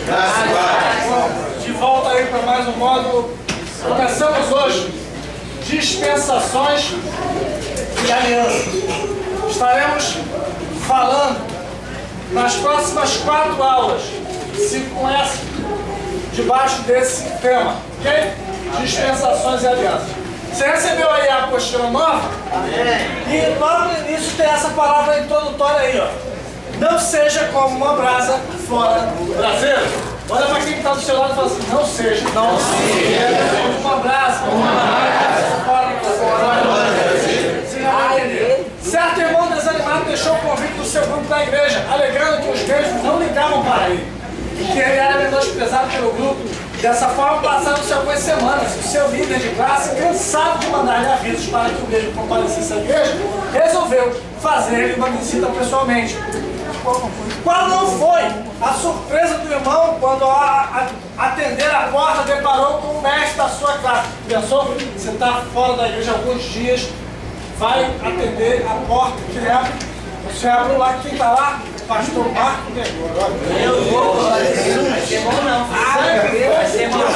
De volta aí para mais um módulo. Começamos hoje dispensações e alianças. Estaremos falando nas próximas 4 aulas, se conhece, debaixo desse tema, ok? Dispensações e alianças. Você recebeu aí a apostila nova? E logo no início tem essa palavra introdutória aí, ó. Não seja como uma brasa fora do braseiro. Olha para quem está do seu lado e fala assim, não seja como uma brasa fora do braseiro. Você já vai entender. Certo irmão desanimado deixou o convite do seu grupo da igreja, alegando que os mesmos não ligavam para ele, e que ele era menosprezado pelo grupo. Dessa forma, passaram-se algumas semanas. O seu líder de classe, cansado de mandar-lhe avisos para que o mesmo comparecesse à igreja, resolveu fazer-lhe uma visita pessoalmente. Qual não foi a surpresa do irmão quando, ao atender a porta, deparou com o mestre da sua classe? Pensou? Você está fora da igreja há alguns dias, vai atender a porta que leva. Você abre lá, quem está lá? Pastor Marco Negro. Eu vou. Vai ser bom não. Vai ser bom não.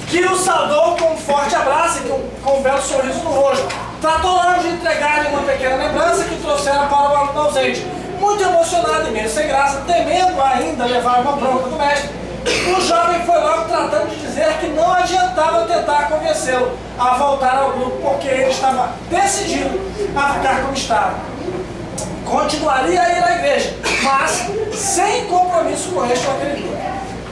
Que o saudou com um forte abraço e com um belo sorriso no rosto. Tratou logo de entregar-lhe uma pequena lembrança que trouxera para o aluno ausente. Muito emocionado e meio sem graça, temendo ainda levar uma bronca do mestre, o jovem foi logo tratando de dizer que não adiantava tentar convencê-lo a voltar ao grupo, porque ele estava decidido a ficar como estava. Continuaria a ir à igreja, mas sem compromisso com este ou aquele grupo.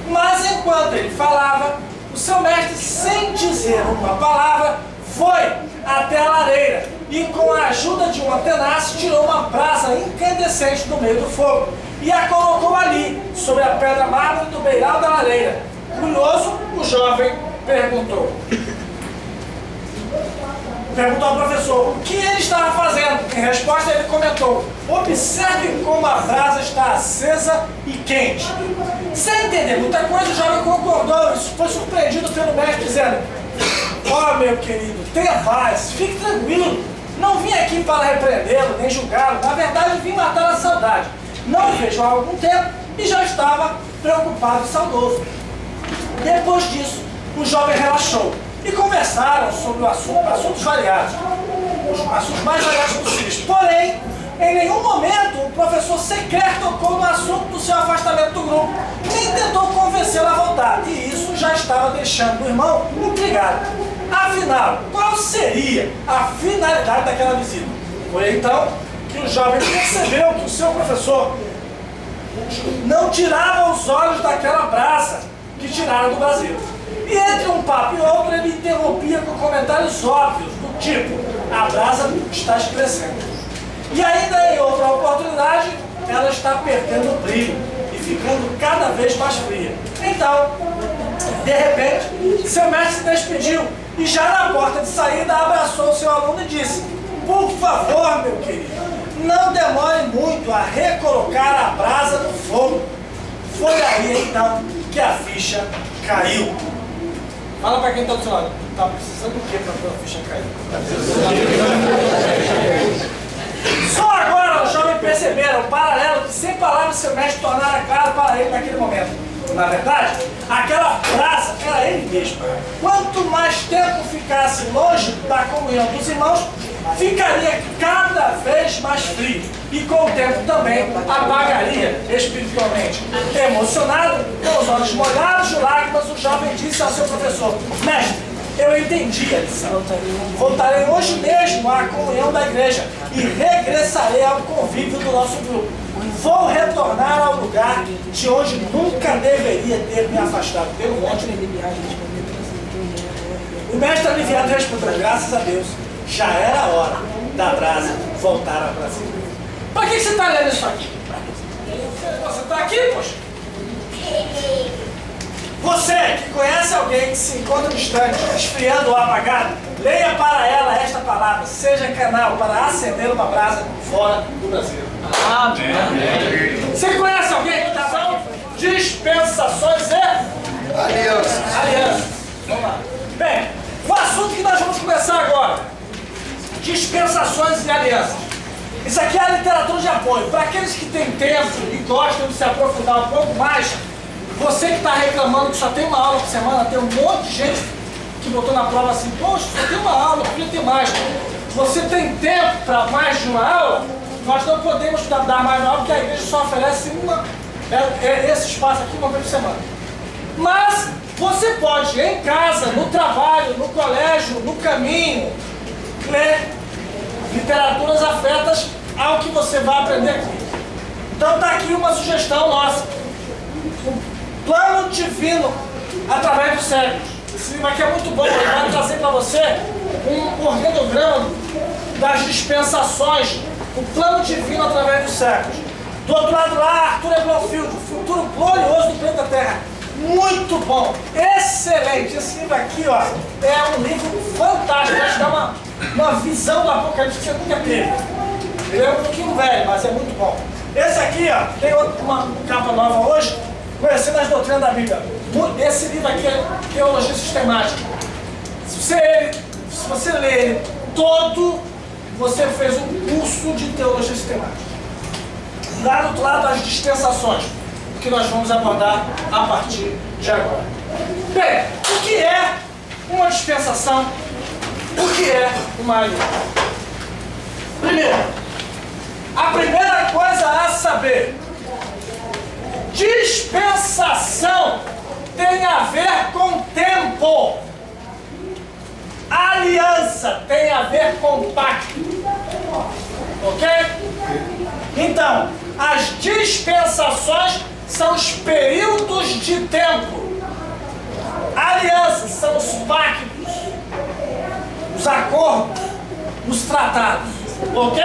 Mas enquanto ele falava, o seu mestre, sem dizer uma palavra, foi até a lareira e, com a ajuda de uma tenaz, tirou uma brasa incandescente do meio do fogo e a colocou ali, sobre a pedra mármore do beiral da lareira. Curioso, o jovem perguntou ao professor o que ele estava fazendo. Em resposta, ele comentou: observe como a brasa está acesa e quente. Sem entender muita coisa, o jovem concordou e foi surpreendido pelo mestre, dizendo: ó, meu querido, tenha paz, fique tranquilo. Não vim aqui para repreendê-lo, nem julgá-lo. Na verdade, vim matar a saudade. Não o vejo há algum tempo e já estava preocupado e saudoso. Depois disso, o jovem relaxou e conversaram sobre o assuntos variados, os assuntos mais variados possíveis. Porém, em nenhum momento o professor sequer tocou no assunto do seu afastamento do grupo, nem tentou convencê-lo a voltar, e isso já estava deixando o irmão intrigado. Afinal, qual seria a finalidade daquela visita? Foi então que o jovem percebeu que o seu professor não tirava os olhos daquela brasa que tiraram do Brasil. E entre um papo e outro, ele interrompia com comentários óbvios, do tipo: a brasa está escurecendo. E ainda em outra oportunidade, ela está perdendo o brilho e ficando cada vez mais fria. Então, de repente, seu mestre se despediu e, já na porta de saída, abraçou o seu aluno e disse: por favor, meu querido, não demore muito a recolocar a brasa no fogo. Foi aí então que a ficha caiu. Fala para quem está do seu lado. Está precisando do que para a ficha cair? Só agora os jovens perceberam o paralelo que, sem palavras, seu mestre tornara claro para ele naquele momento. Na verdade, aquela brasa era ele mesmo. Quanto mais tempo ficasse longe da comunhão dos irmãos, ficaria cada vez mais frio e, com o tempo, também apagaria espiritualmente. Emocionado, com os olhos molhados de lágrimas, o jovem disse ao seu professor: mestre, eu entendi a lição. Voltarei hoje mesmo à comunhão da igreja e regressarei ao convívio do nosso grupo. Vou retornar ao lugar de onde nunca deveria ter me afastado. Pelo monte. O mestre aliviado respondeu: graças a Deus, já era a hora da brasa voltar ao Brasil. Para que você está lendo isso aqui? Você está aqui, poxa. Você que conhece alguém que se encontra distante, esfriando ou apagado, leia para ela esta palavra: seja canal para acender uma brasa fora do Brasil. Amém. Você conhece alguém que está aqui? Dispensações e alianças. Vamos lá. Bem, o assunto que nós vamos começar agora: dispensações e alianças. Isso aqui é a literatura de apoio. Para aqueles que têm tempo e gostam de se aprofundar um pouco mais, você que está reclamando que só tem uma aula por semana, tem um monte de gente que botou na prova assim, poxa, só tem uma aula, podia ter mais. Você tem tempo para mais de uma aula? Nós não podemos dar mais uma aula, porque a igreja só oferece esse espaço aqui uma vez por semana. Mas você pode, em casa, no trabalho, no colégio, no caminho, ler literaturas afetas ao que você vai aprender aqui. Então está aqui uma sugestão nossa. O plano divino através dos séculos. Esse livro aqui é muito bom, ele vai trazer para você um organograma das dispensações, o plano divino através dos séculos. Do outro lado lá, Arthur Eblofield, o futuro glorioso do planeta Terra. Muito bom, excelente. Esse livro aqui, ó, é um livro fantástico, vai te dar uma visão do Apocalipse que você nunca teve. Ele é um pouquinho velho, mas é muito bom. Esse aqui, ó, tem uma capa nova hoje, Conhecendo as Doutrinas da Bíblia. Esse livro aqui é Teologia Sistemática. Se você ler ele todo, você fez um curso de Teologia Sistemática. Lá do outro lado, as dispensações, que nós vamos abordar a partir de agora. Bem, o que é uma dispensação? O que é uma aliança? Primeiro, a primeira coisa a saber: dispensação tem a ver com tempo. Aliança tem a ver com pacto. Ok? Então, as dispensações são os períodos de tempo. Alianças são os pactos, os acordos, os tratados. Ok?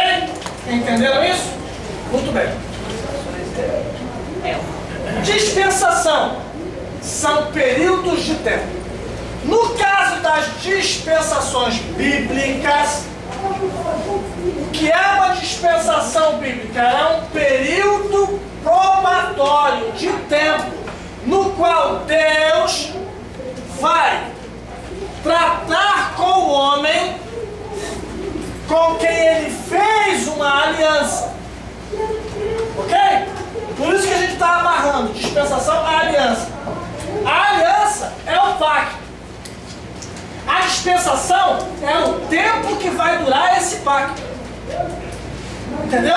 Entenderam isso? Muito bem. Dispensação são períodos de tempo. No caso das dispensações bíblicas, o que é uma dispensação bíblica? É um período probatório de tempo no qual Deus vai tratar com o homem com quem ele fez uma aliança. Ok? Por isso que a gente está amarrando dispensação à aliança. A aliança é o pacto. A dispensação é o tempo que vai durar esse pacto. Entendeu?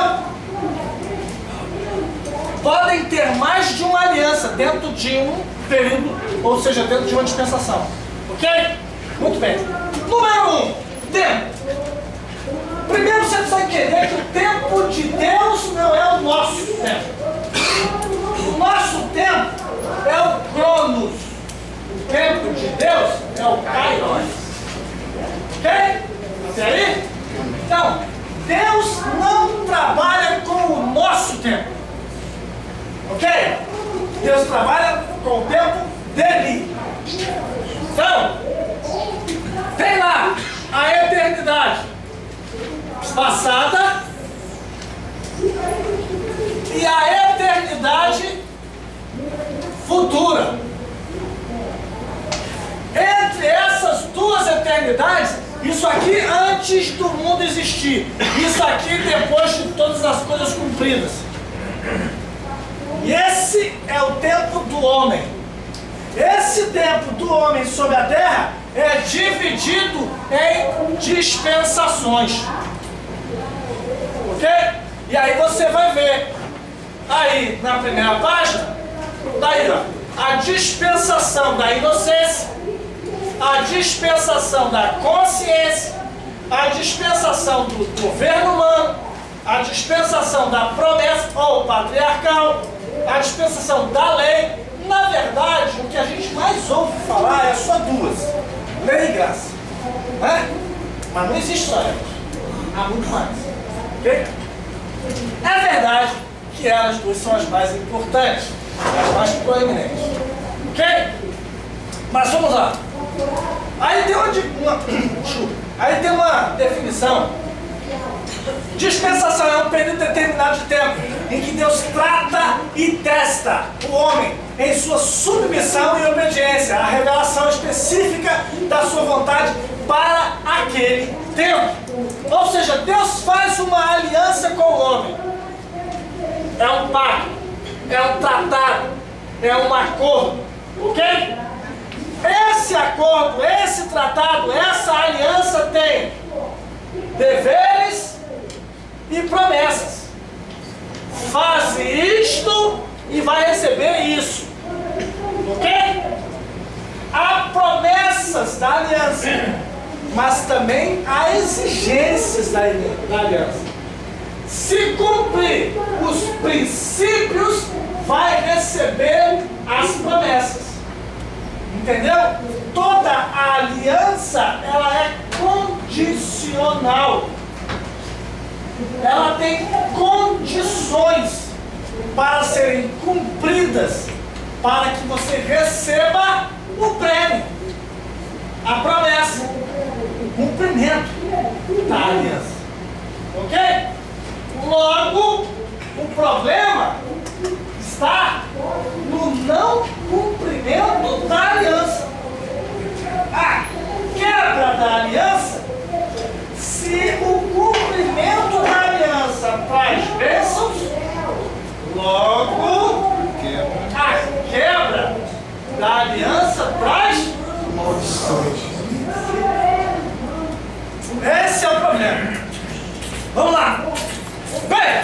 Podem ter mais de uma aliança dentro de um período, ou seja, dentro de uma dispensação. Ok? Muito bem. Número 1, tempo. Primeiro você precisa entender que o tempo de Deus não é o nosso tempo. O nosso tempo é o Cronos. O tempo de Deus é o Kairos. Ok? Até aí? Então, Deus não trabalha com o nosso tempo. Ok? Deus trabalha com o tempo dele. Então, tem lá a eternidade passada e a eternidade futura. Entre essas duas eternidades, isso aqui antes do mundo existir, isso aqui depois de todas as coisas cumpridas. E esse é o tempo do homem. Esse tempo do homem sobre a terra é dividido em dispensações. Ok? E aí você vai ver aí na primeira página, daí ó, a dispensação da inocência, a dispensação da consciência, a dispensação do governo humano, a dispensação da promessa ou patriarcal, a dispensação da lei. Na verdade, o que a gente mais ouve falar é só duas: lei e graça. Né? Mas não existe só elas. Há muito mais. Ok? É verdade que elas duas são as mais importantes, as mais proeminentes. Ok? Mas vamos lá. Aí tem uma definição. Dispensação é um período determinado de tempo em que Deus trata e testa o homem em sua submissão e obediência à revelação específica da sua vontade para aquele tempo. Ou seja, Deus faz uma aliança com o homem. É um pacto, é um tratado, é um acordo, ok? Esse acordo, esse tratado, essa aliança tem deveres e promessas. Faz isto e vai receber isso, ok? Há promessas da aliança, mas também há exigências da aliança. Se cumprir os princípios, vai receber as promessas. Entendeu? Toda a aliança, ela é condicional. Ela tem condições para serem cumpridas, para que você receba o prêmio, a promessa, o cumprimento da aliança. Ok? Logo, o problema está no não cumprimento da aliança. A quebra da aliança, se o cumprimento da aliança traz bênçãos, logo a quebra da aliança traz maldições. Esse é o problema. Vamos lá. Bem,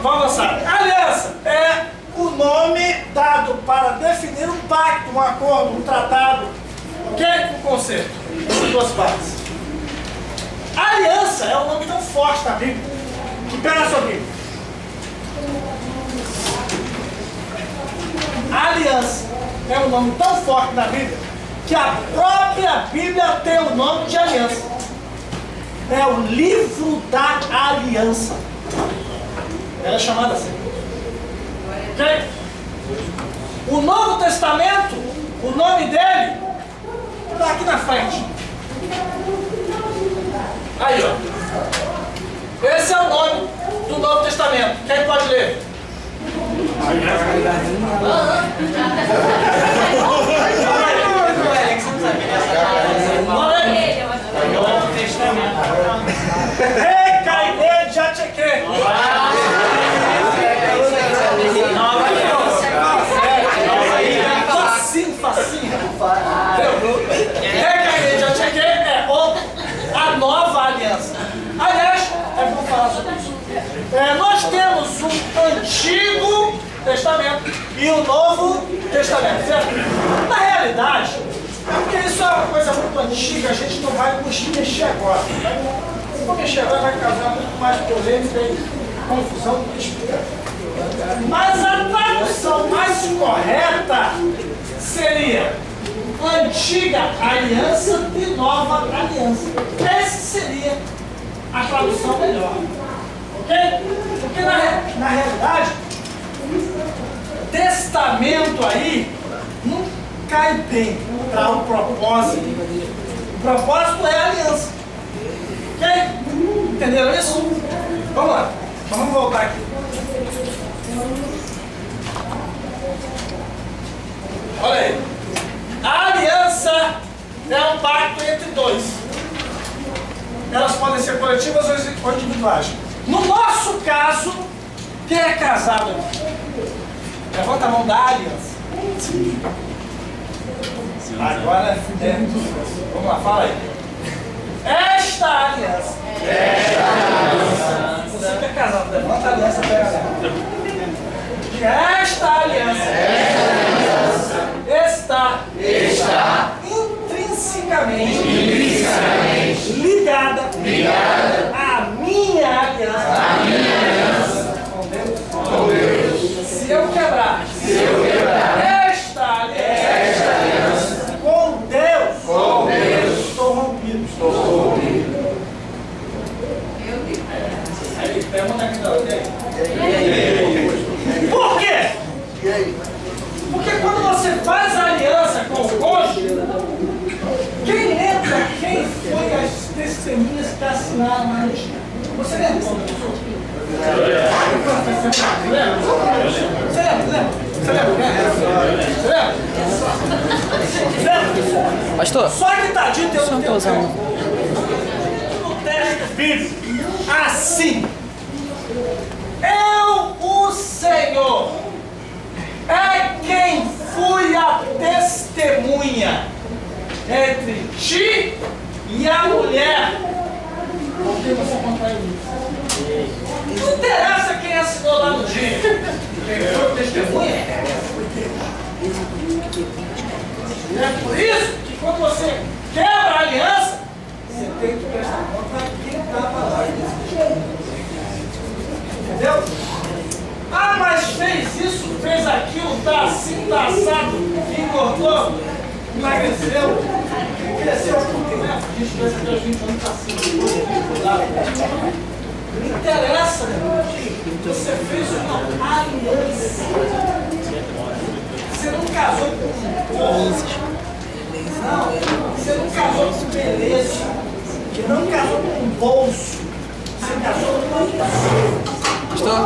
vamos avançar. Aliança é o nome dado para definir um pacto, um acordo, um tratado, ok? Um conceito entre duas partes. Aliança é um nome tão forte na Bíblia que pega na sua Bíblia. Aliança é um nome tão forte na Bíblia que a própria Bíblia tem o nome de aliança. É o livro da aliança. Ela é chamada assim. Ok? O Novo Testamento, o nome dele está aqui na frente. Aí, ó. Esse é o nome do Novo Testamento. Quem pode ler? Novo Testamento. Recaide de Acheque. Facinho. Recaide de Acheque é a nova aliança. Aliás, é bom falar sobre isso. Nós temos o Antigo Testamento e o Novo Testamento, certo? Na realidade, porque isso é uma coisa muito antiga, a gente não vai mexer agora. Se for mexer agora, vai causar muito mais polêmica e confusão do que explicar. Mas a tradução mais correta seria Antiga Aliança e Nova Aliança. Essa seria a tradução melhor. Ok? Porque na realidade, testamento aí não cai bem para o propósito. O propósito é a aliança. Ok? Entenderam isso? Vamos lá. Vamos voltar aqui. Olha aí. A aliança é um pacto entre dois. Elas podem ser coletivas ou individuais. No nosso caso, quem é casado aqui? Levanta a mão da aliança. Agora é. Vamos lá, fala aí. Esta aliança. Você que é casado, levanta a aliança, pega a aliança. Esta aliança está intrinsecamente ligada à minha aliança com Deus. Se eu quebrar esta aliança com Deus, estou rompido. Aí, pergunta aqui da outra. Por quê? Porque quando você faz a aliança com o cônjuge, quem lembra quem foi as testemunhas que assinaram a aliança? Você lembra? Você lembra? Pastor, Só que tá dito, eu não tenho. terrível. Assim, eu, o Senhor, é quem fui a testemunha entre ti e a mulher. Por que você contraiu isso? Não interessa quem assinou lá no dia. Quem foi testemunha? É por isso que quando você quebra a aliança, você tem que prestar conta de quem estava lá. Entendeu? Ah, mas fez isso, fez aquilo, tá assim, tá assado, engordou, emagreceu, cresceu por né? Diz que até os 20 anos tá assim, não interessa, né? Você fez uma aliança. Você não casou com porra. Não, você não casou com beleza. Você não casou com um bolso. Você casou com uma aliança. Estou?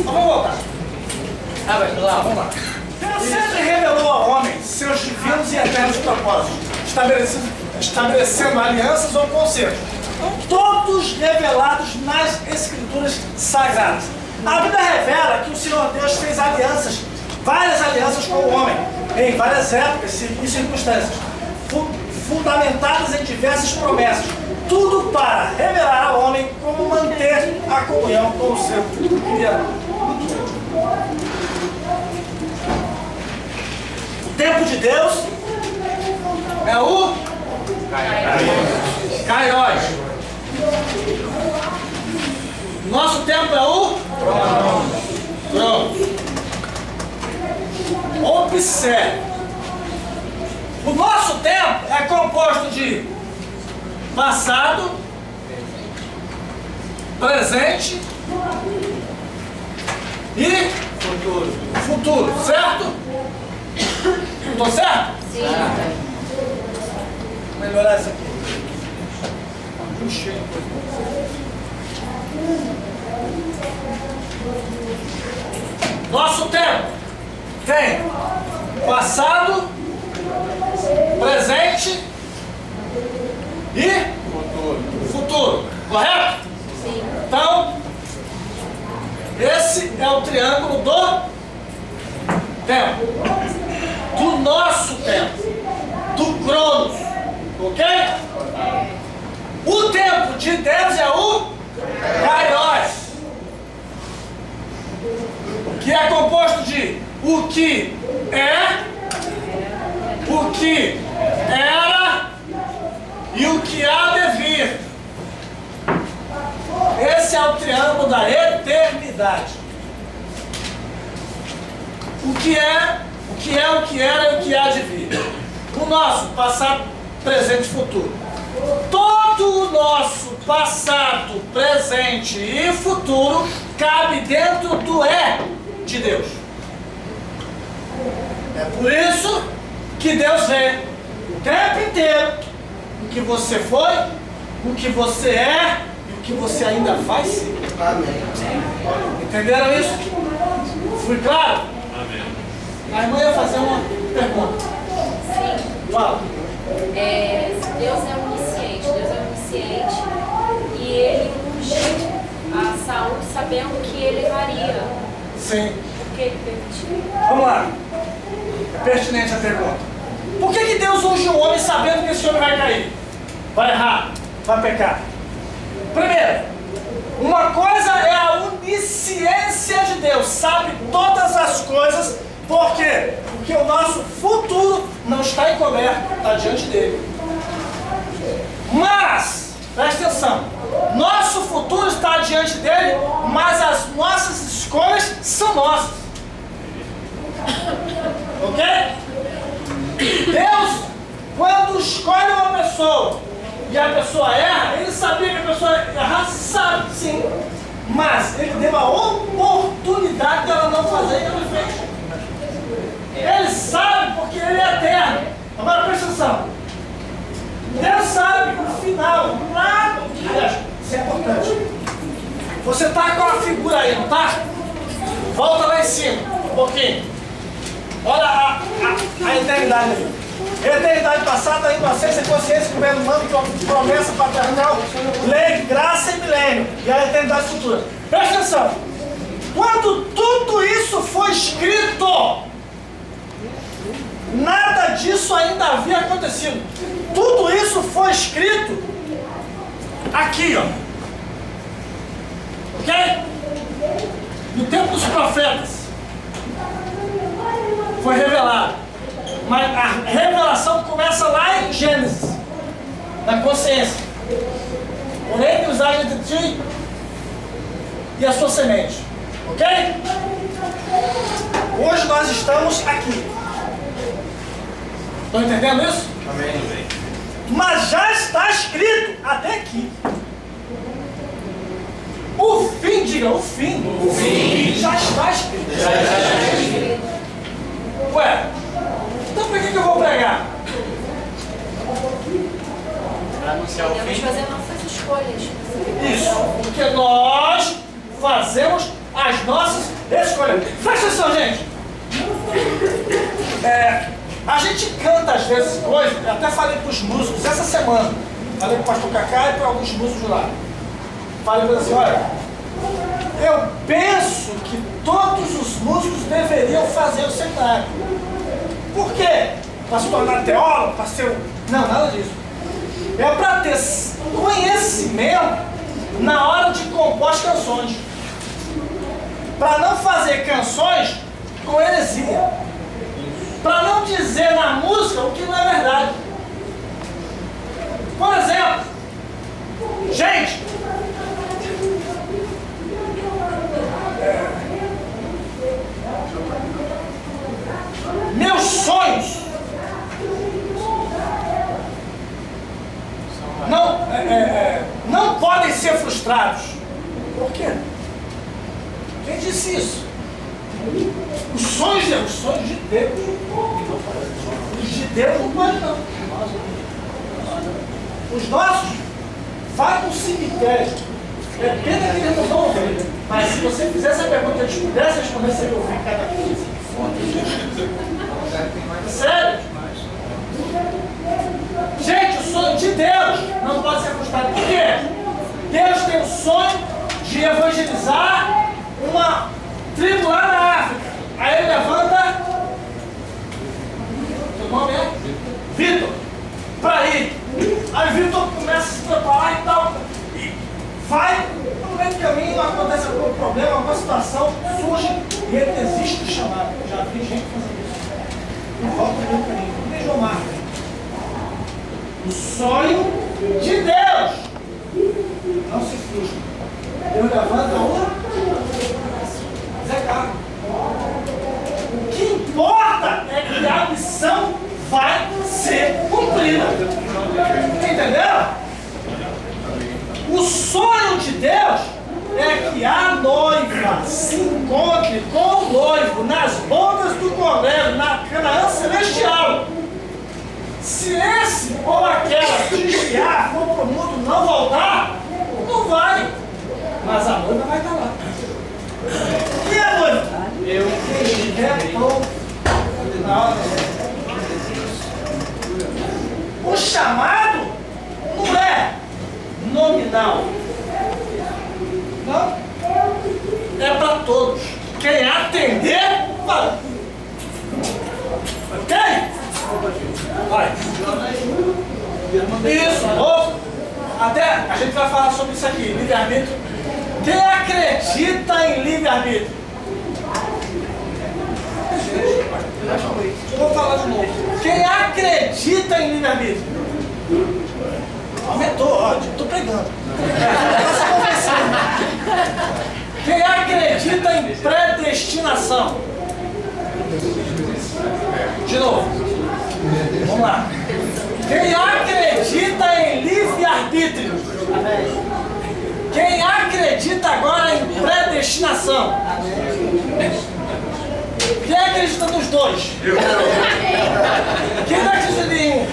Vamos voltar. Vai lá. Vamos lá. Deus sempre revelou ao homem seus divinos e eternos propósitos, estabelecendo alianças ou concertos, todos revelados nas Escrituras Sagradas. A Bíblia revela que o Senhor Deus fez alianças, várias alianças com o homem, em várias épocas e circunstâncias, fundamentadas em diversas promessas, tudo para revelar ao homem como manter a comunhão com o seu Criador. O tempo de Deus é o Kairos. Nosso tempo é o Cronos. Observe. O nosso tempo é composto de passado, presente e futuro, certo? Estou certo? Sim. Vou melhorar isso aqui. Puxei. Nosso tempo tem passado, presente e futuro. Correto? Sim. Então, esse é o triângulo do tempo. Do nosso tempo. Do Cronos. Ok? O tempo de Deus é o Kairos, que é composto de o que é, o que era e o que há de vir. Esse é o triângulo da eternidade. O que é, o que é, o que era e o que há de vir. O nosso passado, presente e futuro. Todo o nosso passado, presente e futuro cabe dentro do de Deus. É por isso que Deus vê o tempo inteiro o que você foi, o que você é e o que você ainda vai ser. Amém. Entenderam isso? Fui claro? Amém. A irmã ia fazer uma pergunta. Sim. Fala. Deus é onisciente e ele ungiu a Saul sabendo que ele erraria. Sim. Por que ele permitiu? Vamos lá. É pertinente a pergunta. Por que Deus unge um homem sabendo que esse homem vai cair? Vai errar? Vai pecar? Primeiro, uma coisa é a onisciência de Deus. Sabe todas as coisas. Por quê? Porque o nosso futuro não está encoberto, está diante dele. Mas, presta atenção, nosso futuro está diante dele, mas as nossas escolhas são nossas. Ok? Deus, quando escolhe uma pessoa e a pessoa erra, ele sabia que a pessoa erra, sabe sim, mas ele deu a oportunidade dela não fazer e ela fez. Ele sabe porque ele é eterno. Agora presta atenção. Deus sabe o final, lá no dia. Isso é importante. Você está com a figura aí, não está? Volta lá em cima, um pouquinho. Olha a eternidade ali. Eternidade passada, inocência, consciência, governo humano, promessa paternal, lei, graça e milênio. E a eternidade futura. Presta atenção. Quando tudo isso foi escrito, nada disso ainda havia acontecido. Tudo isso foi escrito aqui, ó. Ok? No tempo dos profetas. Foi revelado. Mas a revelação começa lá em Gênesis, na consciência. Porém, cruzar entre ti e a sua semente. Ok? Hoje nós estamos aqui. Estão entendendo isso? Amém. Mas já está escrito até aqui. O fim, diga, o fim. O fim. Já está escrito. Já está escrito. Ué, então por que eu vou pregar? Para anunciar o Podemos fim. fazer nossas escolhas. Isso, porque nós fazemos as nossas escolhas. Presta atenção, gente. A gente canta às vezes coisas, eu até falei para os músicos essa semana, falei para o pastor Cacá e para alguns músicos lá. Falei para eles assim, olha, eu penso que todos os músicos deveriam fazer o seminário. Por quê? Para se tornar teólogo, para ser um... Não, nada disso. É para ter conhecimento na hora de compor as canções. Para não fazer canções com heresia. Para não dizer na música o que não é verdade. Por exemplo, gente, meus sonhos não podem ser frustrados. Por quê? Quem disse isso? Os sonhos de Deus. Os de Deus não podem não. Os nossos, vai para o cemitério. É pena que eles não vão ouvir. Mas se você fizesse a pergunta e eles pudessem responder, você ia ouvir cada coisa. Sério? Gente, o sonho de Deus não pode ser frustrado. Por quê? Deus tem o sonho de evangelizar uma tribo lá na África. Aí ele levanta. Seu nome é? Vitor. Para ir. Aí Vitor começa a se preparar e tal. E vai. No meio do caminho acontece algum problema, alguma situação, surge e ele desiste do chamado. Já vi gente fazendo isso. E volta no meio do caminho. Não tem João Marcos. O sonho de Deus não se frustra. Deus levanta um Zé Carlos. O que importa é que a missão vai ser cumprida. Entendeu? O sonho de Deus é que a noiva se encontre com o noivo nas bodas do Cordeiro, na Canaã celestial. Se esse ou aquela desviar, for para o mundo não voltar, não vai. Mas a noiva vai estar lá. E a noiva? Eu estiver pronto. O chamado não é nominal. Não. É para todos. Quem atender, vai. Ok? Vai. Isso, novo. Até a gente vai falar sobre isso aqui, livre-arbítrio. Quem acredita em livre-arbítrio? Eu vou falar de novo. Quem acredita em livre-arbítrio? Aumentou, ó, estou pregando. Quem acredita em predestinação? De novo. Vamos lá. Quem acredita em livre-arbítrio? Quem acredita agora em predestinação? Quem acredita nos dois? Quem não acredita em um?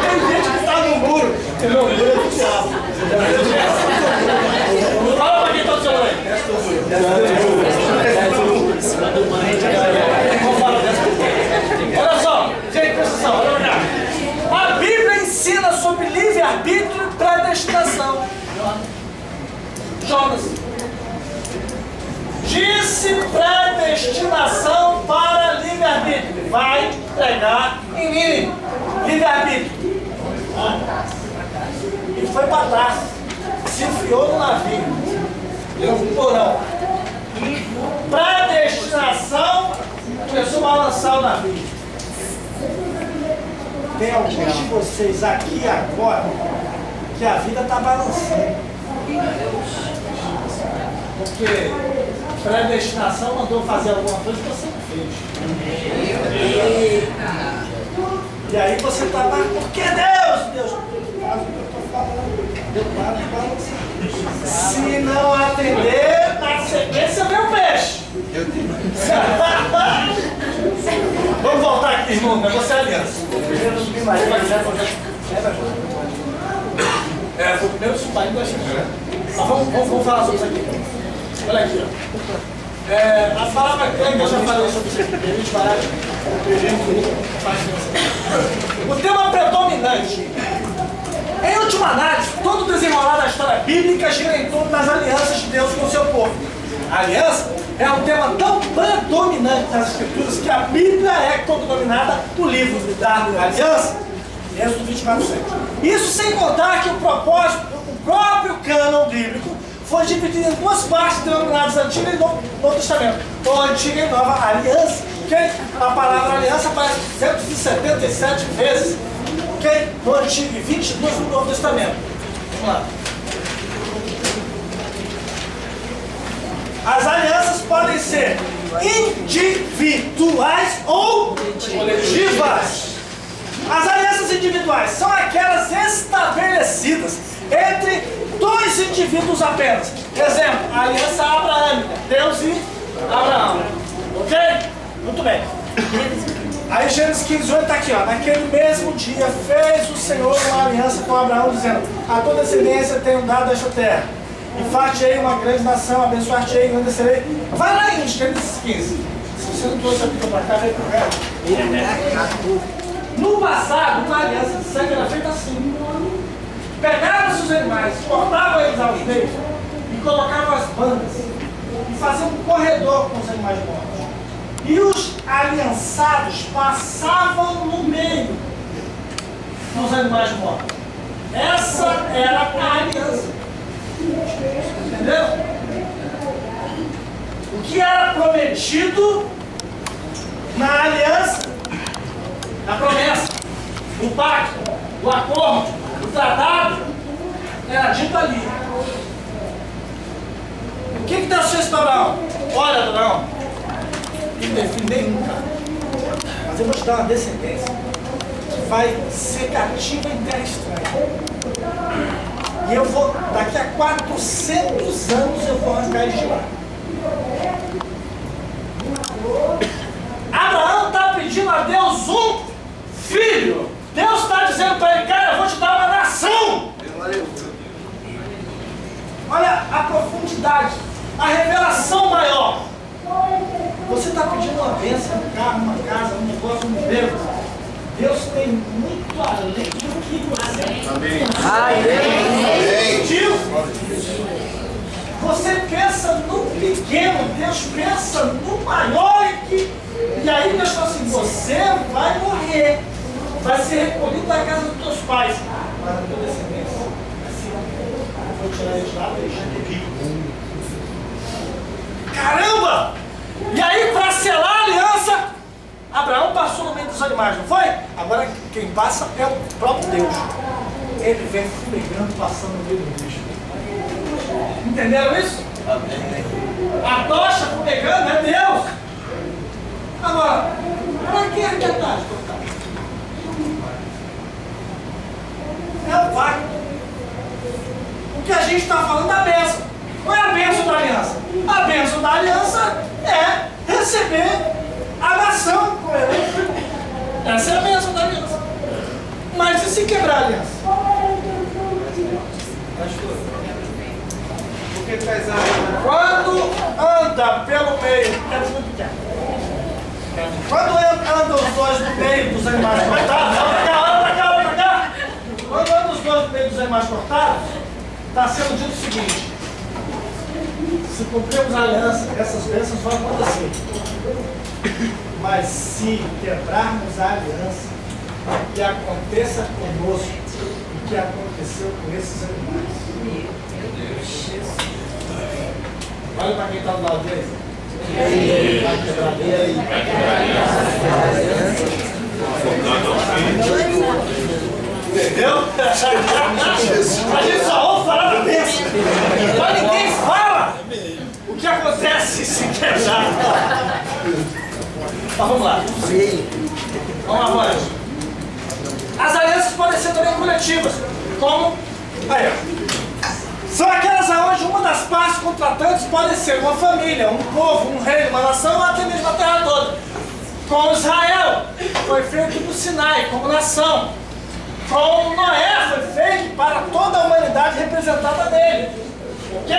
Tem gente que está no muro. Entendeu? O muro é do diabo. Fala pra quem está do seu mãe. Jonas. Disse predestinação para livre-arbítrio. Vai pregar em mim. Livre-arbítrio. E foi para trás. Se enfiou no navio. Deu um porão. Predestinação, começou a balançar o navio. Tem alguns de vocês aqui agora que a vida está balançando. Porque predestinação mandou fazer alguma coisa que você não fez. E aí você está lá, porque Deus, se não atender, na sequência vem o peixe. Vamos voltar aqui, irmão, o negócio é aliança. Foi o primeiro submarino da China. Mas vamos falar sobre isso aqui. Olha aqui, ó. A palavra grega, eu já falei sobre isso aqui. O tema predominante. Em última análise, todo o desenrolar da história bíblica gira em torno das alianças de Deus com o seu povo. A aliança é um tema tão predominante nas Escrituras que a Bíblia é dominada do livro da aliança. Êxodo 24:7. Isso sem contar que o próprio cânon bíblico foi dividido em duas partes denominadas Antigo e Novo Testamento. Ou Antiga e Nova Aliança. Okay? A palavra aliança aparece 177 vezes. Okay? No Antigo e 22 no Novo Testamento. Vamos lá. As alianças podem ser individuais ou coletivas. As alianças individuais são aquelas estabelecidas entre dois indivíduos apenas. Exemplo, a aliança abraâmica, Deus e Abraão. Ok? Muito bem. Aí Gênesis 15:8 está aqui, ó. Naquele mesmo dia fez o Senhor uma aliança com Abraão, dizendo: a tua descendência tenho dado esta terra. E far-te-ei uma grande nação, abençoar-te-ei e engrandecerei. Vai lá em Gênesis 15. Se você não trouxe a Bíblia para cá, vem para cá. No passado, uma aliança de sangue era feita assim. Pegavam-se os animais, cortavam eles aos meios e colocavam as bandas e faziam um corredor com os animais mortos. E os aliançados passavam no meio dos animais mortos. Essa era a aliança. Entendeu? O que era prometido na aliança, na promessa, o pacto, o acordo, o tratado, era dito ali. O que Deus fez para Abraão? Olha, Abraão, não defendei nunca, mas eu vou te dar uma descendência que vai ser cativa em terra estranha. E eu vou, daqui a 400 anos eu vou arrancar eles de lá. Abraão está pedindo a Deus um filho. Deus está dizendo para ele: cara, eu vou te dar uma nação. Olha a profundidade, a revelação maior. Você está pedindo uma bênção, um carro, uma casa, um negócio, um emprego. Deus tem muito além do que você. Amém. Você pensa no pequeno, Deus pensa no maior. E aí Deus fala assim: você vai morrer, vai ser recolhido da casa dos teus pais, mas a tua descendência, assim, eu vou tirar eles lá, deixando rico. Caramba! E aí, para selar a aliança, Abraão passou no meio dos animais, não foi? Agora quem passa é o próprio Deus. Ele vem fumegando, passando no meio do bicho. Entenderam isso? Amém. A tocha fumegando é Deus. Agora, para que arrebentar? É o pacto. O que a gente está falando é a bênção. Qual é a bênção da aliança? A bênção da aliança é receber a nação com ele. Essa é a bênção da aliança. Mas e se quebrar a aliança? Quando anda pelo meio, quando anda os dois no meio dos animais cortados, olha pra cá. Quando anda os dois no meio dos animais cortados, está sendo dito o seguinte: se cumprirmos a aliança, essas bênçãos vão acontecer. Mas se quebrarmos a aliança, que aconteça conosco o que aconteceu com esses animais. Olha para quem está do lado dele. Vai quebrar dele. Entendeu? A gente só ouve falar da bênção, mas ninguém fala o que acontece se quebrar. Mas vamos lá. Vamos lá, Borges. As alianças podem ser também coletivas, como aí, ó. São aquelas onde uma das partes contratantes pode ser uma família, um povo, um reino, uma nação ou até mesmo a terra toda. Com Israel foi feito no Sinai como nação. Com Noé foi feito para toda a humanidade representada nele. Ok?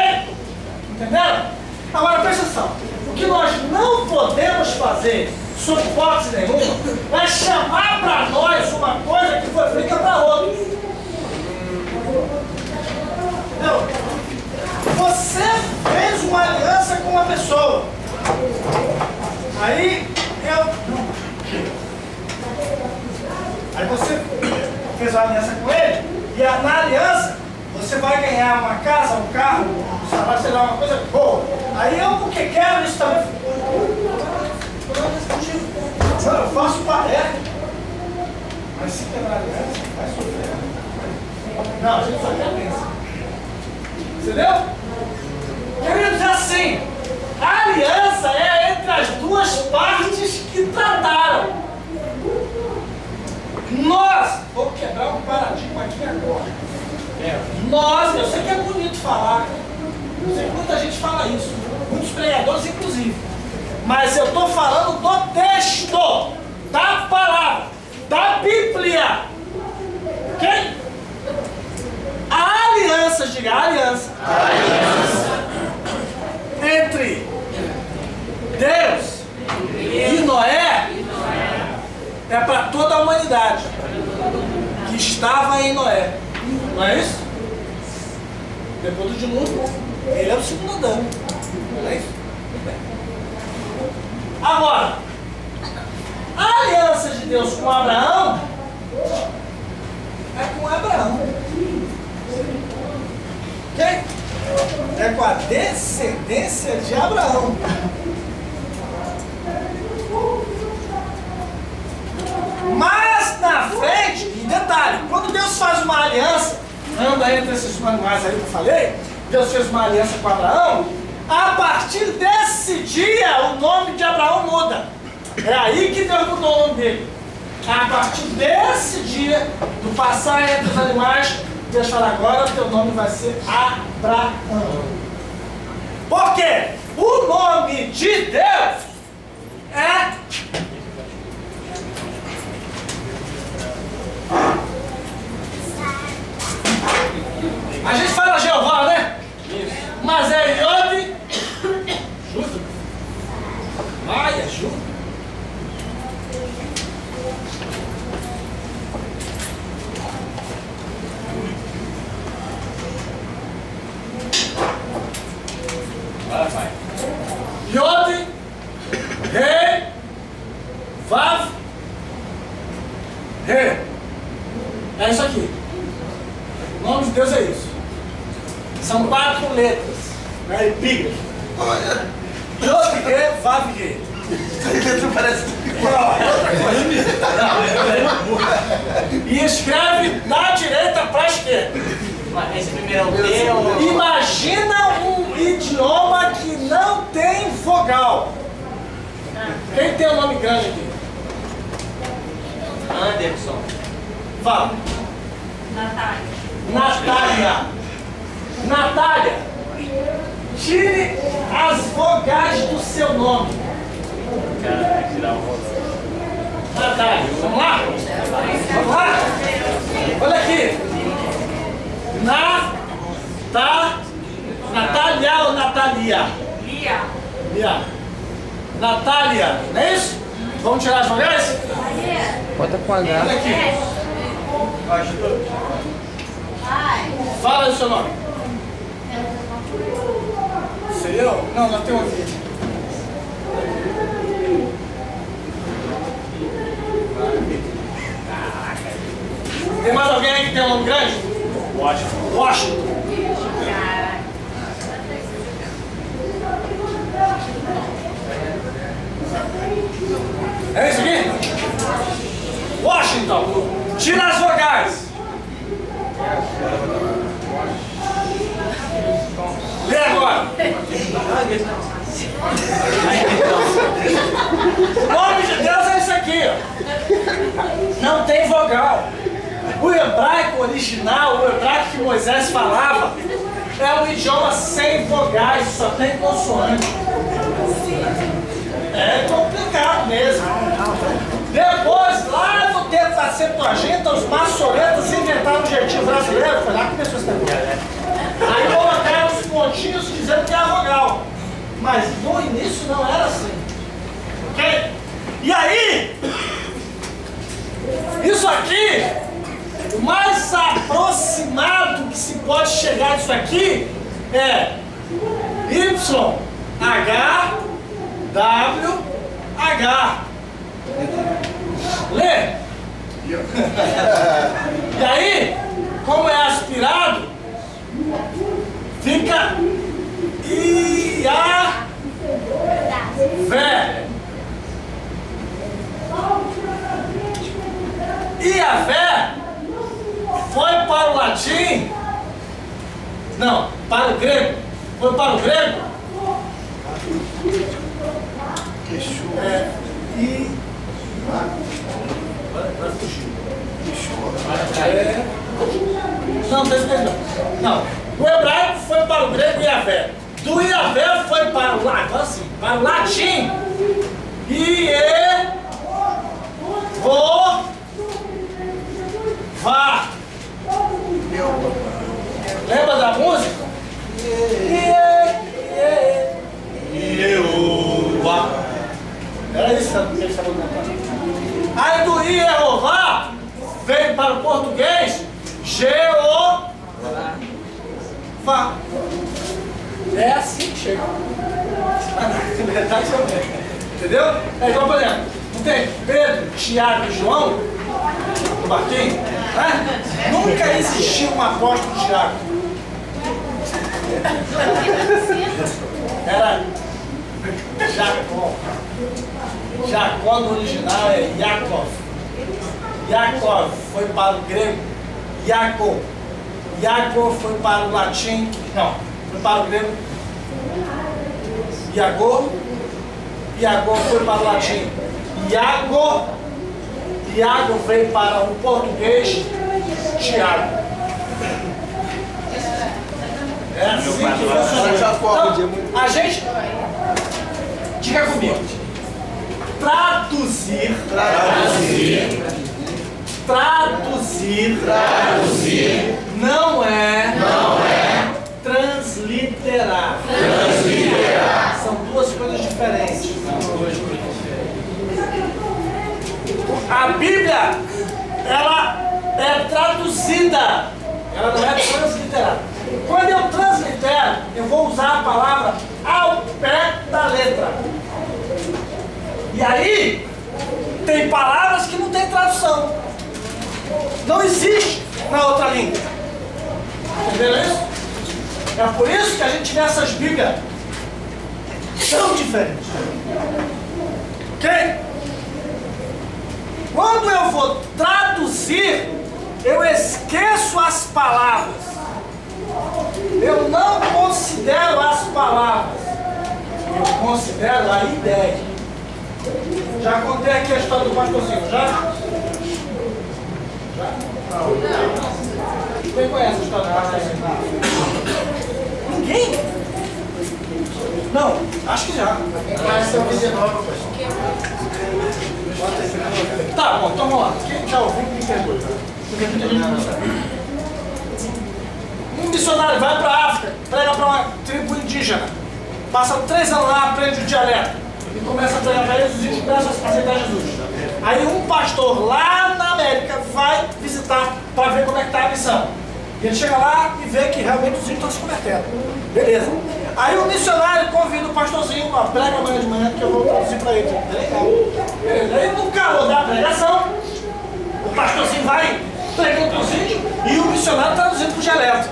Entenderam? Agora presta atenção. O que nós não podemos fazer, sob hipótese nenhuma, é chamar para nós uma coisa que foi feita para outros. Entendeu? Você fez uma aliança com uma pessoa. Aí você fez uma aliança com ele, e na aliança você vai ganhar uma casa, um carro, um salário, sei lá, uma coisa boa. Aí eu, porque quero isso também. Eu faço palestra. Mas se quebrar a aliança, vai sofrer. Não, a gente só quer a bênção. Entendeu? Queria dizer assim, a aliança é entre as duas partes que trataram. Nós, vou quebrar um paradigma aqui agora. Nós, eu sei que é bonito falar, eu sei que muita gente fala isso, muitos pregadores inclusive, mas eu estou falando do texto, da palavra, da Bíblia. Ok? A aliança, diga, a aliança. Entre Deus e Noé é para toda a humanidade que estava em Noé. Não é isso? Depois do dilúvio, ele é o segundo Adão. Não é isso? Agora, a aliança de Deus com Abraão é com Abraão. Ok? É com a descendência de Abraão. Mas na frente, e detalhe, quando Deus faz uma aliança, anda entre esses manuais aí que eu falei, Deus fez uma aliança com Abraão, a partir desse dia o nome de Abraão muda. É aí que Deus mudou o nome dele. A partir desse dia, do passar entre os animais, Deus fala, agora teu nome vai ser Abraão. Por quê? O nome de Deus é... A gente fala Jeová, né? Isso. Mas é Yod, Judo. Maia, Judo. Yod, Re, Vav, Re. É isso aqui. O nome de Deus é isso. São 4 letras. É epígrafe. Yod, Re, Vav, Re. Parece E escreve da direita para a esquerda. Esse primeiro é o D. Imagina um idioma que não tem vogal. Quem tem o nome grande aqui? Anderson. Fala. Natália. Natália. Tire as vogais do seu nome. Natália. Vamos lá? Vamos lá? Olha aqui. Natália ou Natalia? Lia. Natália, não é isso? Vamos tirar as vogais? Bota com H. Olha aqui. Fala o seu nome. Sei eu? Não, nós temos aqui. Tem mais alguém aí que tem um nome grande? Washington. Washington. É isso aqui? Washington. Tira as vogais. Lê agora. O nome de Deus é isso aqui, ó. Não tem vogal. O hebraico original, o hebraico que Moisés falava, é um idioma sem vogais, só tem consoante. É complicado mesmo. Depois, lá no tempo da Septuaginta, os maçoretas inventaram um jeitinho brasileiro. Foi lá que começou esse negócio. Aí colocaram os pontinhos dizendo que era vogal. Mas no início não era assim. Ok? E aí, isso aqui, o mais aproximado que se pode chegar disso aqui é Y, H, W, H. Lê. E aí, como é aspirado, fica Iavé. Iavé foi para o latim, não, para o grego, foi para o grego, não, não, o hebraico foi para o grego Iavé, do Iavé foi para o latim, assim, para o latim, Vá. Lembra da música? Era isso que eles estavam cantando. Aí do Jeová veio para o português Jeová. É assim que chega. Entendeu? É igual, por exemplo, não tem Pedro, Tiago e João no barquinho? Né? Nunca existiu um apóstolo Tiago. Era Jacó. Jacó no original é Yaakov. Yaakov foi para o grego Yaakov. Yaakov foi para o latim, não, foi para o grego Iago. Iago foi para o latim Iago. Iago veio para o português Tiago. É assim que funciona. Então, a gente, diga comigo, traduzir, não é transliterar. São duas coisas diferentes. A Bíblia, ela é traduzida, ela não é transliterada. Quando eu translitero, eu vou usar a palavra ao pé da letra. E aí, tem palavras que não tem tradução. Não existe na outra língua. Entenderam isso? É por isso que a gente vê essas Bíblias tão diferentes. Ok? Quando eu vou traduzir, eu esqueço as palavras. Eu não considero as palavras. Eu considero a ideia. Já contei aqui a história do pastorzinho, já? Quem conhece a história do pastorzinho? Ninguém? Não, acho que já. Tá bom, então vamos lá. Quem já ouviu, me pergunta. Porque muita gente não sabe. Um missionário vai para a África, prega para uma tribo indígena. Passa 3 anos lá, aprende o dialeto. E começa a pregar para eles, os índios começam a aceitar Jesus. Aí um pastor lá na América vai visitar para ver como é que está a missão. E ele chega lá e vê que realmente os índios estão se convertendo. Beleza. Aí o missionário convida o pastorzinho, ó, prega amanhã de manhã que eu vou traduzir para ele. É legal. Beleza. Aí no calor da pregação, o pastorzinho vai pregando para os índios e o missionário traduzindo para o dialeto.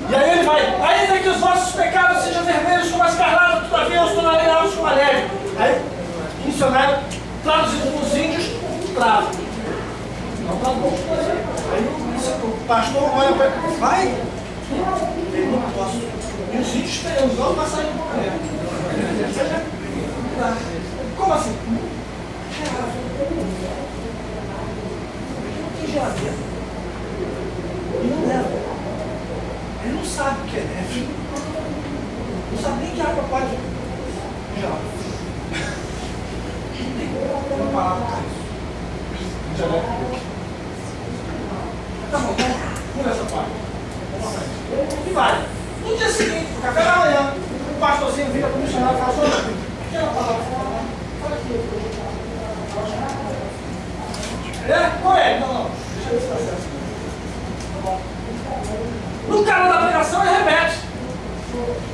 E aí ele vai, ainda que os vossos pecados sejam vermelhos como a escarlata, todavia os tornarei alvos como a neve. Aí o missionário traduzindo para os índios, trava. Não tá bom. Aí o pastor olha para ele, vai. Ele não posso. E os índios esperam os outros passarem por ele. Como assim? Que geladeira. E não leva. Ele não sabe o que é neve. Não sabe nem que água pode gelar. Não tem uma palavra para isso. Já leva. Tá bom, vamos nessa parte. E vai. No dia seguinte, no café da manhã, o pastorzinho vira para o missionário e fala: "Senhor, quer uma palavra? Fala aqui. É? Qual é? Não. Deixa eu ver se está certo. Tá bom. No calor da pregação, ele repete: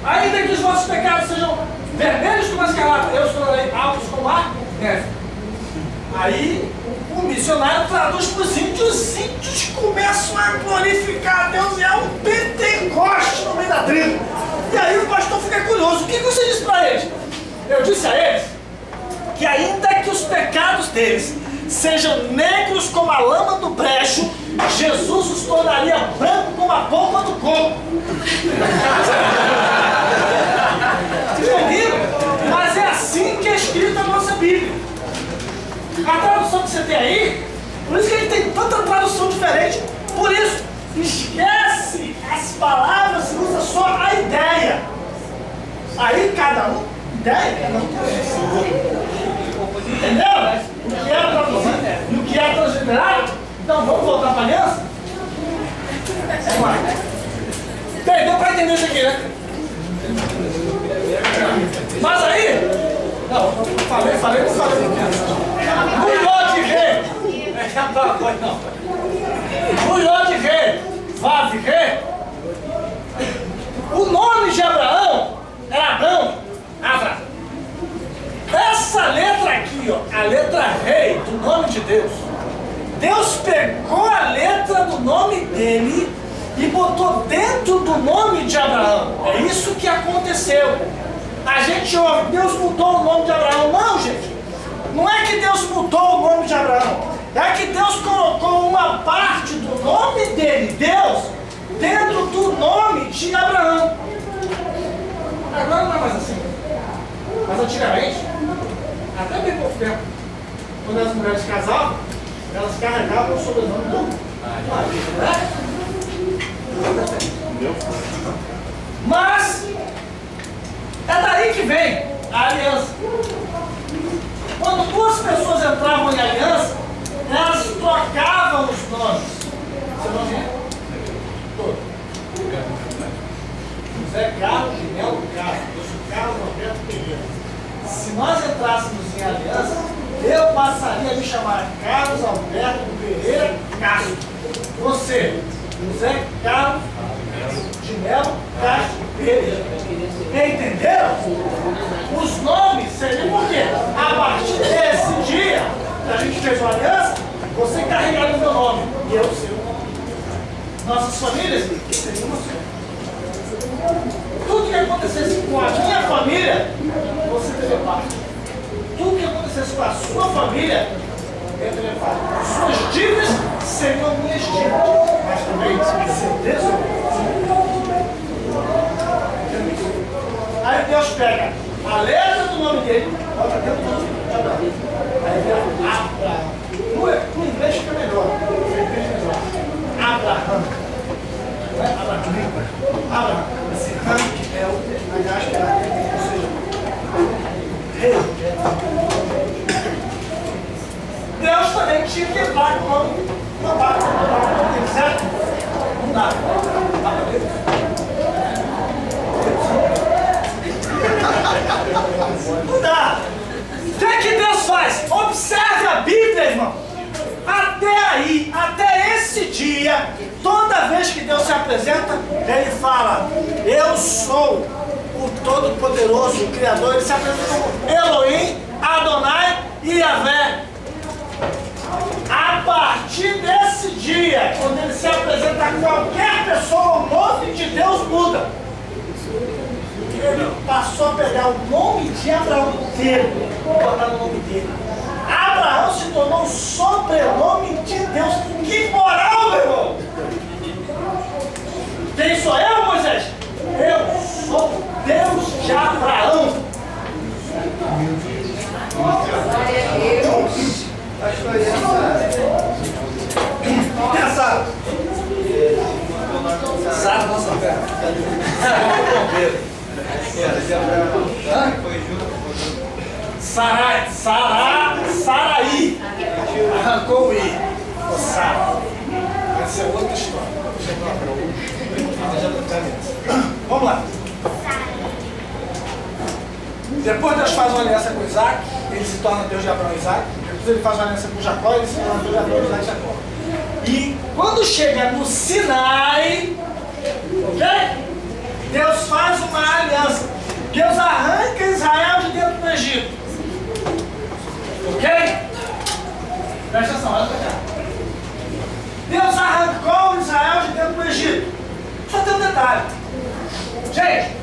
ainda que os vossos pecados sejam vermelhos como a escarlata, eu os tornarei alvos como a neve. Aí o missionário traduz para os índios começam a glorificar a Deus e é um pentecoste no meio da tribo. E aí o pastor fica curioso: o que você disse para eles? Eu disse a eles que ainda que os pecados deles sejam negros como a lama do brejo, Jesus os tornaria branco como a polpa do coco. Entenderam? Mas é assim que é escrita a nossa Bíblia. A tradução que você tem aí, por isso que ele tem tanta tradução diferente. Por isso, esquece as palavras e usa só a ideia. Aí cada um, ideia, cada um. Entendeu? O que é traduzido e o que é transliterado? Então vamos voltar para a aliança? Vamos lá. Bem, deu para entender isso aqui, né? Mas aí, não, falei. Mulher de rei. Mulher de rei. Vá de rei. O nome de Abraão era Abrão. Abra. Essa letra aqui, ó, a letra rei do nome de Deus. Deus pegou a letra do nome dele e botou dentro do nome de Abraão. É isso que aconteceu. A gente ouve, Deus mudou o nome de Abraão. Não, gente. Não é que Deus mudou o nome de Abraão. É que Deus colocou uma parte do nome dele, Deus, dentro do nome de Abraão. Agora não é mais assim. Mas antigamente, até bem pouco tempo, quando as mulheres casavam, elas carregavam o sobrenome do marido, né? Mas é daí que vem a aliança. Quando duas pessoas entravam em aliança, elas trocavam os nomes. Seu nome é? Todo. José Carlos de Melo Castro. Eu sou Carlos Alberto Pereira. Se nós entrássemos em aliança, eu passaria a me chamar Carlos Alberto Pereira Castro. Você, José Carlos de Melo Castro Pereira. Entenderam? Os nomes seriam porque a partir desse dia que a gente fez uma aliança, você carregaria o meu nome e eu o seu. Nossas famílias seriam o seu. Tudo que acontecesse com a minha família, você teria parte. Tudo que acontecesse com a sua família, eu teria parte. Suas dívidas seriam minhas dívidas, mas também ser tesouro. Aí Deus pega a letra do nome dele, bota dentro do nome de Abraão. Aí vira Abraão. No inglês fica melhor. Abraão. Não é Abraão. Abraão. Esse Ram que é o aliás, que era, ou seja, rei. Deus também tinha que entrar com o nome. Não dá para o nome dele, certo? Não dá. Dá para ver? Não dá. O que Deus faz? Observe a Bíblia, irmão. Até aí, até esse dia, toda vez que Deus se apresenta, ele fala, eu sou o Todo-Poderoso, o Criador. Ele se apresenta como Elohim, Adonai e Yahvé. A partir desse dia, quando ele se apresenta a qualquer pessoa, o nome de Deus muda. Ele passou a pegar o nome de Abraão inteiro e botar no nome dele. Abraão se tornou o sobrenome de Deus. Que moral, meu irmão! Quem sou eu, Moisés? Eu sou Deus de Abraão. Essa Sara, nossa terra. Saraí. Arrancou o I. Sara. Essa é outra história. Vamos lá. Depois Deus faz uma aliança com Isaac, ele se torna Deus de Abraão e Isaac. Depois ele faz uma aliança com Jacó, ele se torna Deus de Abraão, Isaac e Jacó. E quando chega no Sinai, ok? Deus faz uma aliança. Deus arranca Israel de dentro do Egito. Ok? Presta atenção, olha pra cá. Deus arrancou Israel de dentro do Egito. Só tem um detalhe. Gente,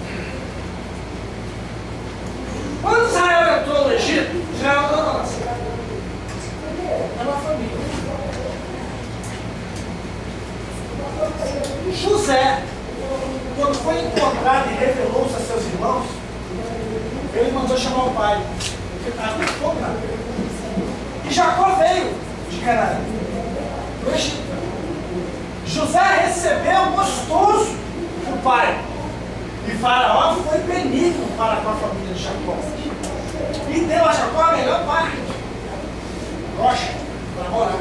quando Israel entrou no Egito, Israel não era nação. Era uma família. José, quando foi encontrado e revelou-se a seus irmãos, ele mandou chamar o pai, porque estava muito empolgado. E Jacó veio de Canaã, do Egito. José recebeu gostoso o pai. E Faraó foi benigno para com a família de Jacó. E deu a Jacó a melhor parte. Rocha, para morar.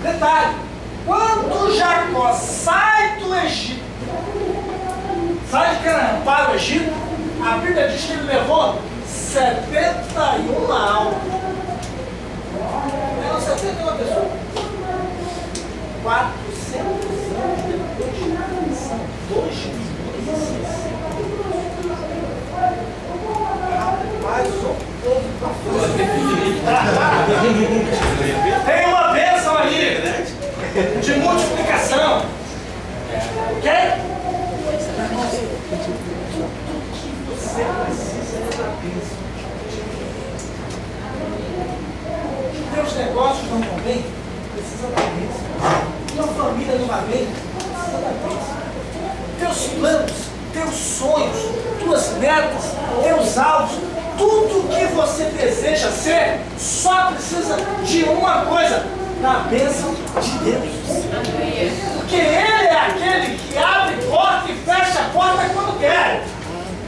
Detalhe, quando Jacó sai do Egito, sai de Canaã para o Egito, a Bíblia diz que ele levou 71 almas. Eram 71 pessoas. 400 anos depois, são 2 milhões. Rapaz, o povo tem uma bênção ali de multiplicação. Ok? Você precisa da bênção. Teus negócios não vão bem? Precisa da bênção. Tua família não vai bem? Precisa da bênção. Teus planos, teus sonhos, tuas metas, teus alvos, tudo que você deseja ser, só precisa de uma coisa: da bênção de Deus. Porque Ele é aquele que abre porta e fecha a porta quando quer.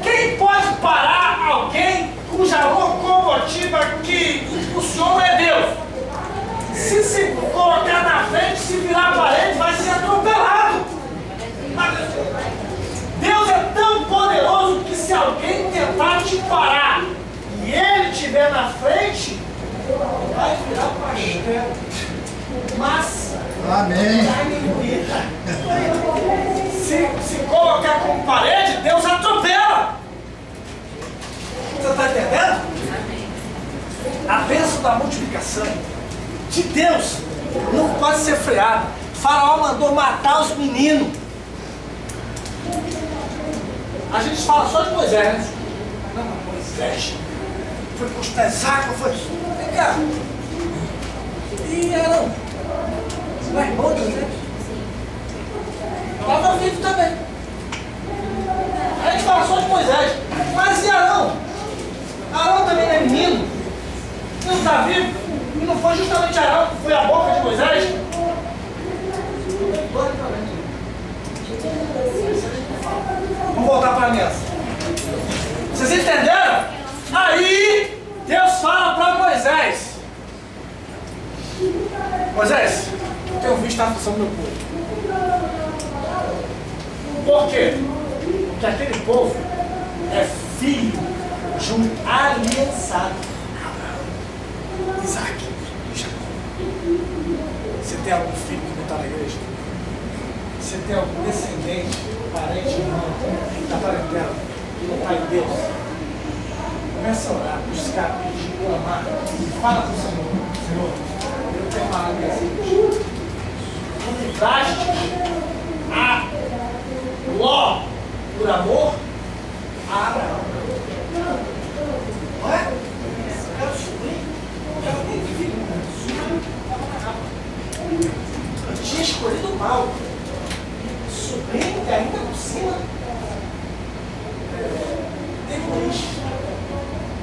Quem pode parar alguém cuja locomotiva que impulsiona é Deus? Se colocar na frente, se virar a parede, vai ser atropelado. Deus é tão poderoso que se alguém tentar te parar e Ele estiver na frente, vai virar pastel, massa, carne moída. Se colocar como parede, Deus atropela. Você está entendendo? A bênção da multiplicação de Deus não pode ser freada. O Faraó mandou matar os meninos. A gente fala só de Moisés, né? Não, Moisés foi postar Isaac, foi. Vem cá. E Arão? Não é irmão de Moisés? Estava vivo também. A gente fala só de Moisés. Mas e Arão? Arão também não é menino. Não está vivo. E não foi justamente Arão que foi a boca de Moisés? Vamos voltar para a aliança. Vocês entenderam? Aí Deus fala para Moisés: Moisés, eu tenho visto a aflição do meu povo. Por quê? Porque aquele povo é filho de um aliançado, Isaac e Jacó. tem algum filho que não está na igreja? Você tem algum descendente, parente, irmão, da parentela, que não está em Deus? Começa a orar, buscar, pedir, clamar. Fala com o Senhor. Senhor, eu tenho uma desejo. Tu livraste a Ló por amor a Abraão. Não é? Eu quero sobrinho. Eu quero nem filho. Sobrinho. Eu tinha escolhido mal. Sobrinho e ainda por cima. Egoísta.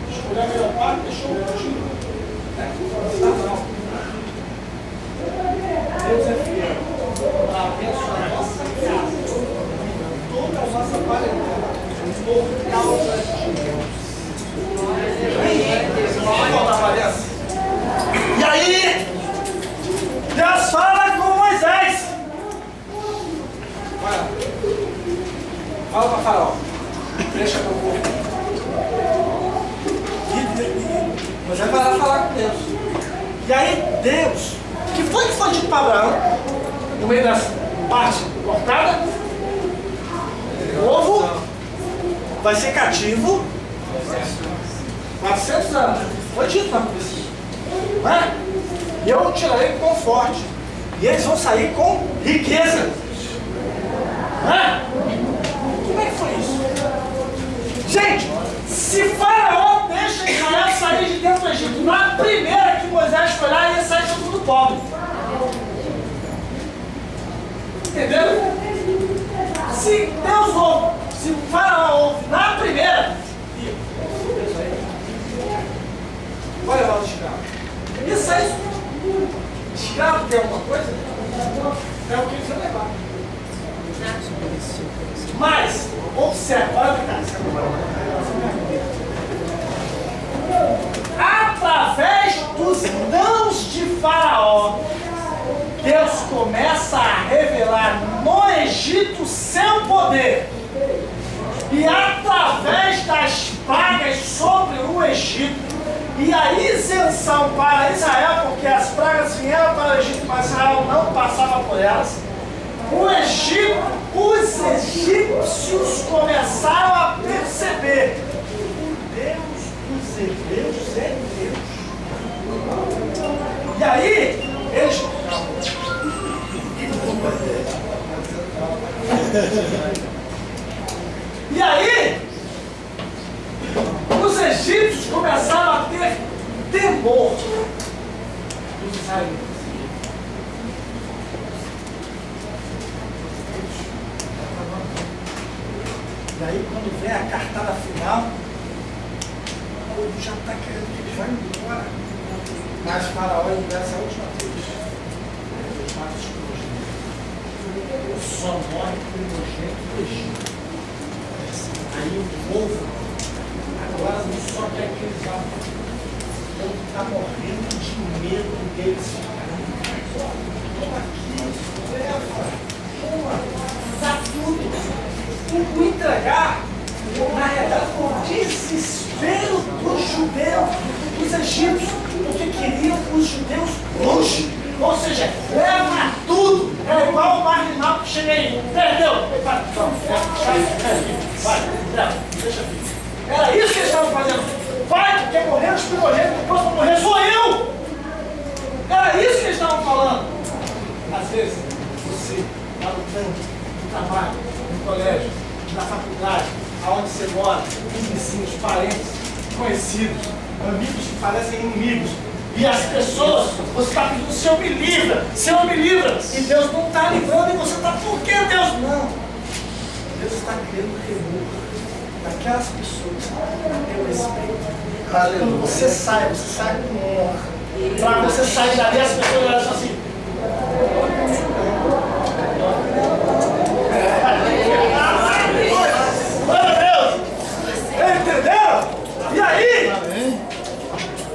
Escolheu a melhor parte, deixou o tio. Está mal. Deus é fiel para abençoar a nossa casa, toda a nossa parentela, por causa de Deus. E aí, Deus fala com Moisés. Fala para Faraó. Deixa meu povo. Moisés vai lá falar com Deus. E aí, Deus, o que foi dito para Abraão? No meio dessa parte cortada, o povo vai ser cativo 400 anos. Foi dito na profecia. Não é? E eu tirarei com forte. E eles vão sair com riqueza. Não é? Como é que foi isso? Gente, se Faraó deixa Israel sair de dentro do Egito, na primeira que Moisés foi lá, ia sair todo mundo pobre. Entendeu? Se Deus ouve, se Faraó ouve na primeira, vai levar o escravo. Isso aí, escravo tem alguma coisa? É o que eles vão levar. Mas, observa, olha pra cá. Através dos nãos de Faraó, Deus começa a revelar no Egito seu poder. E através das pragas sobre o Egito, e a isenção para Israel, porque as pragas vieram para o Egito, mas Israel não passava por elas, os egípcios começaram a perceber: Deus dos hebreus é Deus. E aí, eles... E aí, os egípcios começaram a ter temor dos israelitas. E aí, quando vem a cartada final, o povo já está querendo que eles vão embora. Mas Faraó ingressa a última vez. Ele mata os primogênitos. Só morre o primogênito do Egito. Aí o povo agora não só quer que eles vão. O povo está morrendo de medo deles ficarem. Toma aqui, leva, toma, dá tudo. O entregar, na realidade, o desespero dos judeus, dos egípcios, porque queriam os judeus longe. Ou seja, leva tudo. É igual o marginal que chega aí. Perdeu. Vai, leva, deixa aqui. Era isso que eles estavam fazendo. Vai, porque morrer os primogênitos, depois para morrer sou eu. Era isso que eles estavam falando. Às vezes, você está lutando no trabalho, no colégio, na faculdade, aonde você mora, os vizinhos, parentes, conhecidos, amigos que parecem inimigos. E as pessoas, você está pedindo, Senhor me livra, Senhor me livra. E Deus não está livrando e você está, por que Deus não? Deus está querendo remor daquelas pessoas que têm o respeito. Quando você sai com honra. Para você sair dali, as pessoas olham assim. Entendeu? E aí,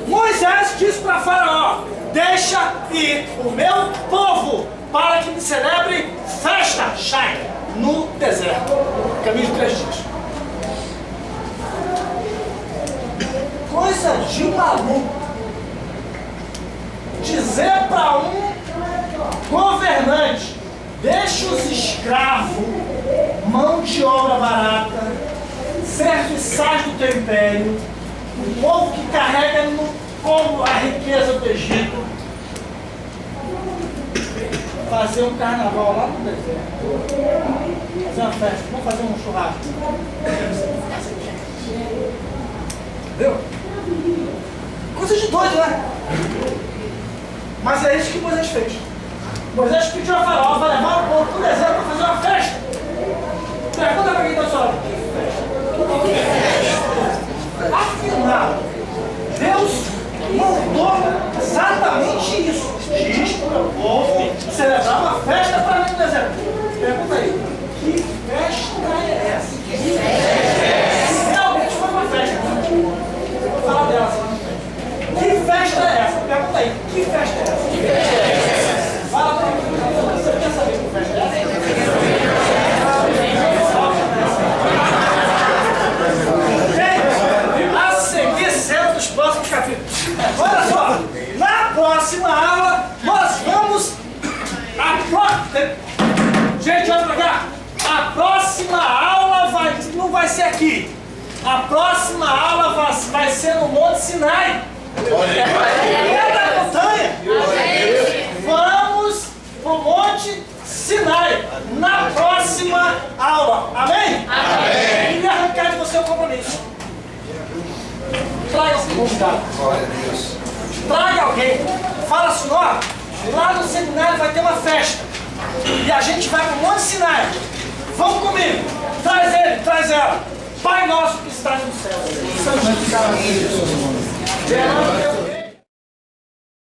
Moisés diz para Faraó: deixa ir o meu povo para que me celebre festa, Shai, no deserto. Caminho de 3 dias. Coisa de maluco. Dizer para um Governante, deixa os escravos, mão de obra barata, serviçais do teu império, o povo que carrega no colo a riqueza do Egito, fazer um carnaval lá no deserto, fazer uma festa, vamos fazer um churrasco. Entendeu? Coisa de doido, né? Mas é isso que Moisés fez. Moisés pediu a Faraó para levar o povo para o deserto para fazer uma festa. Pergunta para quem está só. Que festa? Afinal, Deus mandou exatamente isso. Diz para o povo celebrar uma festa para mim no deserto. Pergunta aí. Que festa é essa? Que festa é essa? Realmente foi uma festa. Vou falar dela assim. Que festa é essa? Pergunta aí. Que festa é essa? Que festa é essa? Fala para mim. Você quer saber que festa é essa? A seguir sendo dos próximos capítulos. Olha só, na próxima aula nós vamos. Gente, olha pra cá. A próxima aula não vai ser aqui. A próxima aula vai ser no Monte Sinai. É da montanha. Vamos pro Monte Sinai na próxima aula. Amém? Amém. E me arrancar de você o compromisso. Traga um convidado. Traga alguém. Fala assim, ó, lá no seminário vai ter uma festa. E a gente vai pro Monte Sinai. Vamos comigo. Traz ele, traz ela. Pai nosso que estás no céu.